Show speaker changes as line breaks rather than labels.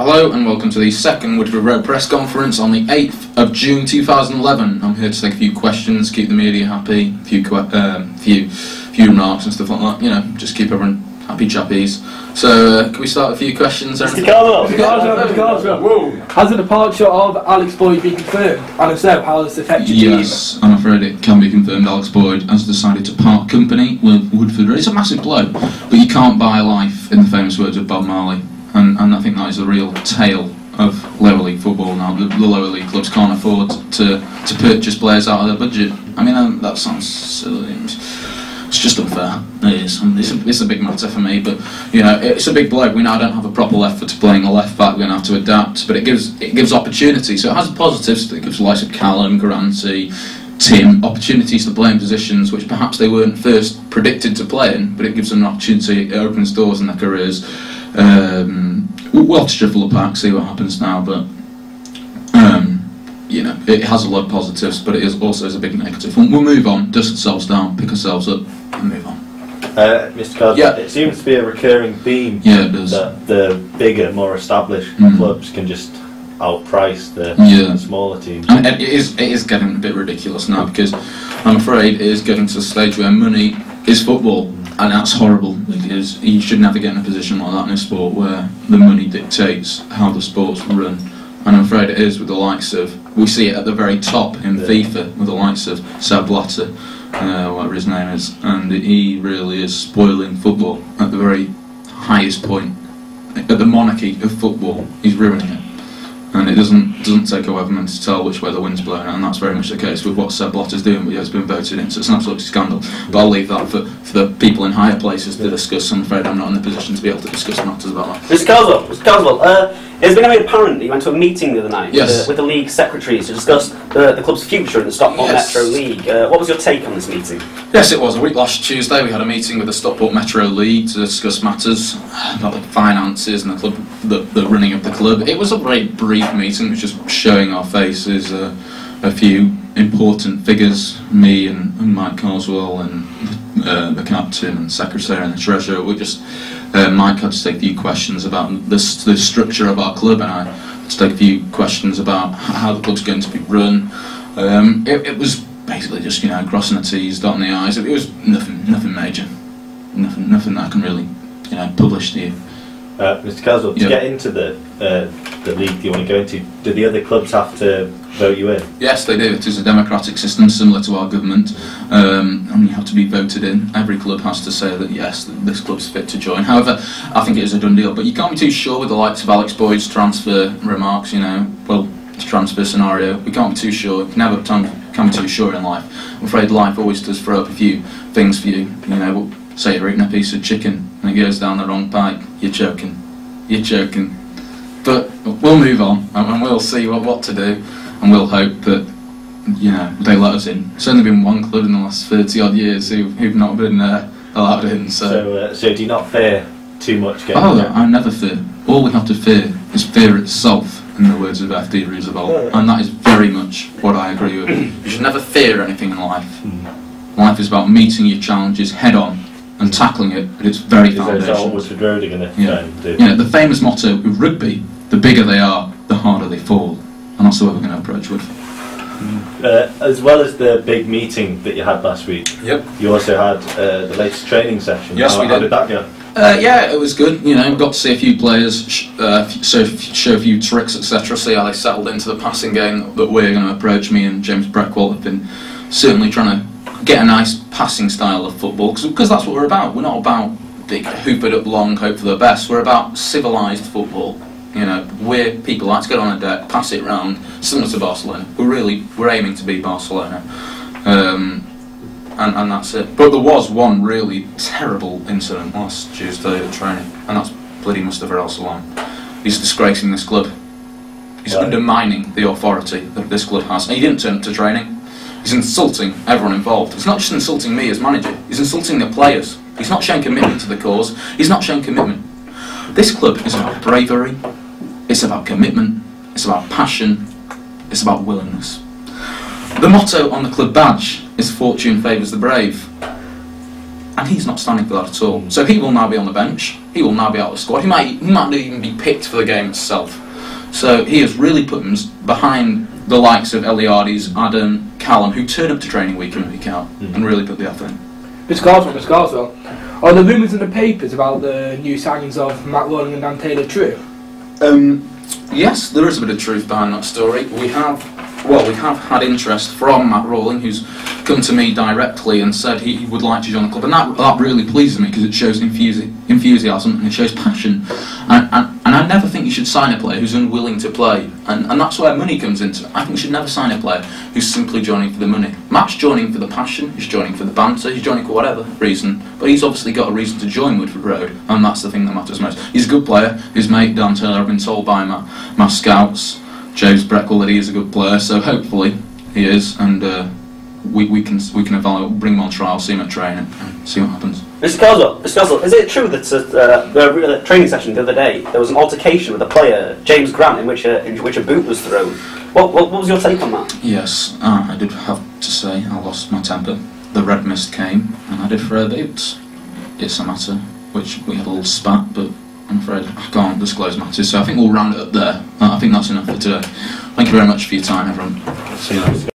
Hello and welcome to the second Woodford Road press conference on the 8th of June 2011. I'm here to take a few questions, keep the media happy, a few remarks and stuff like that, you know, just keep everyone happy chappies. So, can we start with a few questions?
Mr. Carswell, has the departure of Alex Boyd been confirmed? And if so, how has this affected you?
Yes, I'm afraid it can be confirmed. Alex Boyd has decided to part company with Woodford Road. It's a massive blow, but you can't buy life, in the famous words of Bob Marley. And I think that is the real tale of lower league football now. The lower league clubs can't afford to purchase players out of their budget. I mean, that sounds silly. It's just unfair. It is. It's a big matter for me, but you know, it's a big blow. We now don't have a proper left foot to playing a left back. We're going to have to adapt, but it gives opportunity. So it has positives. It gives the likes of Callum, Garanti, Tim opportunities to play in positions which perhaps they weren't first predicted to play in, but it gives them an opportunity. It opens doors in their careers. We'll have to shuffle the pack, see what happens now, but you know, it has a lot of positives, but it also is a big negative. We'll move on, dust ourselves down, pick ourselves up, and move on.
Mr. Carswell, yeah. It seems to be a recurring theme that the bigger, more established clubs can just outprice the smaller teams.
And it is getting a bit ridiculous now, because I'm afraid it is getting to the stage where money is football. And that's horrible, because you should never get in a position like that in a sport where the money dictates how the sport's run. And I'm afraid it is with the likes of, we see it at the very top in FIFA with the likes of Sepp Blatter, whatever his name is, and he really is spoiling football at the very highest point. At the monarchy of football, he's ruining it. And it doesn't take a weatherman to tell which way the wind's blowing, and that's very much the case with what Sepp Blatter's doing, but he has been voted in, so it's an absolute scandal. But I'll leave that for the people in higher places to discuss. I'm afraid I'm not in the position to be able to discuss matters about that.
Mr. Carswell, it's been made apparent that you went to a meeting the other night with the league secretaries to discuss the club's future in the Stockport Metro League. What was your take on this meeting?
Yes, it was. A week last Tuesday we had a meeting with the Stockport Metro League to discuss matters about the finances and the club, the running of the club. It was a very brief meeting, which was just showing our faces a few important figures, me and Mike Carswell and the captain and secretary and the treasurer. We just Mike had to take a few questions about the structure of our club, and I had to take a few questions about how the club's going to be run. It was basically just, you know, crossing the T's, dotting the I's. It was nothing major, nothing that I can really, you know, publish to you.
Mr. Carswell, to get into the league you want to go into, do the other clubs have to vote you in?
Yes, they do. It is a democratic system similar to our government, and you have to be voted in. Every club has to say that yes, this club's fit to join. However, I think it is a done deal, but you can't be too sure with the likes of Alex Boyd's transfer remarks, you know, well, transfer scenario. We can't be too sure. You can be too sure in life. I'm afraid life always does throw up a few things for you. You know, say you're eating a piece of chicken and it goes down the wrong pipe, you're choking. But we'll move on and we'll see what to do, and we'll hope that, you know, they let us in. It's only been one club in the last 30 odd years who've not been allowed in.
So do you not fear too much getting there?
I never fear. All we have to fear is fear itself, in the words of F.D. Roosevelt, and that is very much what I agree with. You should never fear anything in life. Life is about meeting your challenges head on and tackling it at its very foundation.
Is that what Woodford Road are going to do?
You know, the famous motto with rugby, the bigger they are, the harder they fall. And that's the way we're going to approach Woodford.
As well as the big meeting that you had last week, you also had the latest training session.
Yes, we did.
How did that go?
Yeah, it was good. You know, got to see a few players, show a few tricks, etc. See how they settled into the passing game that we're going to approach. Me and James Breckwell have been certainly trying to get a nice passing style of football, because that's what we're about. We're not about big hoop it up long, hope for the best. We're about civilised football. You know, we're people like to get on a deck, pass it round, similar to Barcelona. We're aiming to be Barcelona, and that's it. But there was one really terrible incident last Tuesday at training, and that's bloody Mustafa El Salam. He's disgracing this club. He's undermining the authority that this club has. And he didn't turn up to training. He's insulting everyone involved. He's not just insulting me as manager, he's insulting the players. He's not showing commitment to the cause, he's not showing commitment. This club is about bravery, it's about commitment, it's about passion, it's about willingness. The motto on the club badge is "Fortune favours the brave." and he's not standing for that at all. So he will now be on the bench, he will now be out of the squad, he might not even be picked for the game itself. So he has really put him behind the likes of Eliades, Adam, Callum, who turn up to training week in, week out, and really put the effort in.
Mr. Carswell, are the rumours in the papers about the new signings of Matt Rawling and Dan Taylor true?
Yes, there is a bit of truth behind that story. We have had interest from Matt Rawling, who's come to me directly and said he would like to join the club, and that really pleases me because it shows enthusiasm and it shows passion. And I never think you should sign a player who's unwilling to play, and that's where money comes into it. I think you should never sign a player who's simply joining for the money. Matt's joining for the passion, he's joining for the banter, he's joining for whatever reason, but he's obviously got a reason to join Woodford Road, and that's the thing that matters most. He's a good player. His mate Dan Taylor, I've been told by my scouts, James Breckle, that he is a good player, so hopefully he is, and we can evaluate, bring him on trial, see him at training, and see what happens.
Mr. Carswell, is it true that at the training session the other day there was an altercation with a player, James Grant, in which a boot was thrown? What was your take on that?
Yes, I did have to say I lost my temper. The red mist came, and I did throw boots. It's a matter which we had a little spat, but I'm afraid I can't disclose matters, so I think we'll round it up there. I think that's enough for today. Thank you very much for your time, everyone.
See you later.